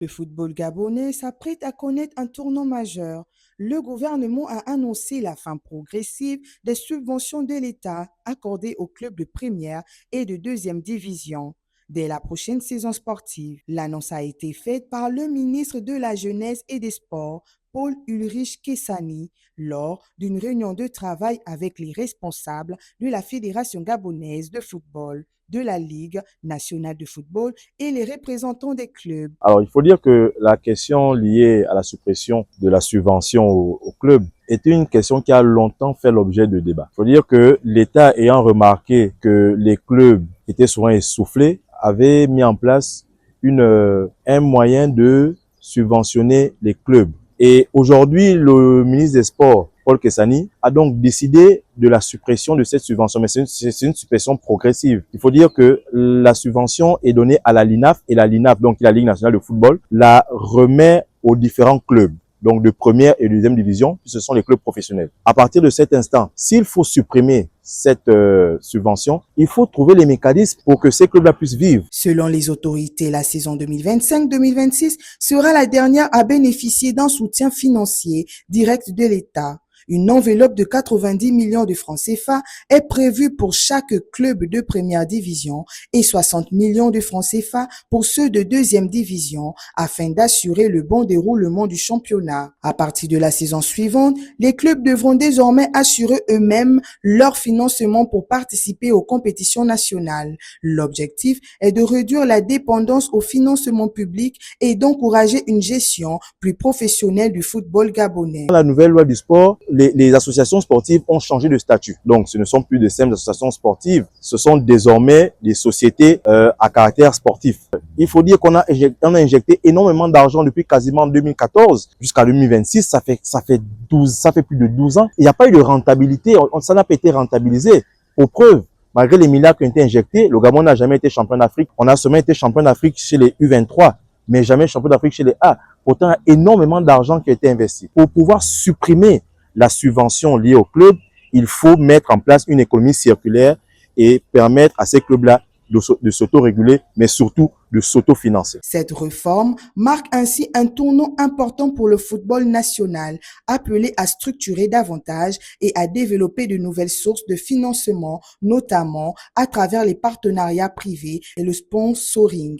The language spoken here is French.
Le football gabonais s'apprête à connaître un tournant majeur. Le gouvernement a annoncé la fin progressive des subventions de l'État accordées aux clubs de première et de deuxième division. Dès la prochaine saison sportive, l'annonce a été faite par le ministre de la Jeunesse et des Sports, Paul Ulrich Kessani, lors d'une réunion de travail avec les responsables de la Fédération gabonaise de football, de la Ligue nationale de football et les représentants des clubs. Alors, il faut dire que la question liée à la suppression de la subvention au club est une question qui a longtemps fait l'objet de débats. Il faut dire que l'État, ayant remarqué que les clubs étaient souvent essoufflés, avait mis en place un moyen de subventionner les clubs. Et aujourd'hui, le ministre des Sports, Paul Kessani, a donc décidé de la suppression de cette subvention, mais c'est une suppression progressive. Il faut dire que la subvention est donnée à la LINAF, et la LINAF, donc la Ligue nationale de football, la remet aux différents clubs, donc de première et de deuxième division, ce sont les clubs professionnels. À partir de cet instant, s'il faut supprimer cette subvention, il faut trouver les mécanismes pour que ces clubs-là puissent vivre. Selon les autorités, la saison 2025-2026 sera la dernière à bénéficier d'un soutien financier direct de l'État. Une enveloppe de 90 millions de francs CFA est prévue pour chaque club de première division et 60 millions de francs CFA pour ceux de deuxième division afin d'assurer le bon déroulement du championnat. À partir de la saison suivante, les clubs devront désormais assurer eux-mêmes leur financement pour participer aux compétitions nationales. L'objectif est de réduire la dépendance au financement public et d'encourager une gestion plus professionnelle du football gabonais. Dans la nouvelle loi du sport, les associations sportives ont changé de statut. Donc, ce ne sont plus de simples associations sportives, ce sont désormais des sociétés à caractère sportif. Il faut dire qu'on a injecté énormément d'argent depuis quasiment 2014 jusqu'à 2026. Ça fait plus de 12 ans. Il n'y a pas eu de rentabilité. Ça n'a pas été rentabilisé. Pour preuve, malgré les milliards qui ont été injectés, le Gabon n'a jamais été champion d'Afrique. On a seulement été champion d'Afrique chez les U23, mais jamais champion d'Afrique chez les A. Pourtant, il y a énormément d'argent qui a été investi. Pour pouvoir supprimer la subvention liée au club, il faut mettre en place une économie circulaire et permettre à ces clubs-là de s'auto-réguler, mais surtout de s'auto-financer. Cette réforme marque ainsi un tournant important pour le football national, appelé à structurer davantage et à développer de nouvelles sources de financement, notamment à travers les partenariats privés et le sponsoring.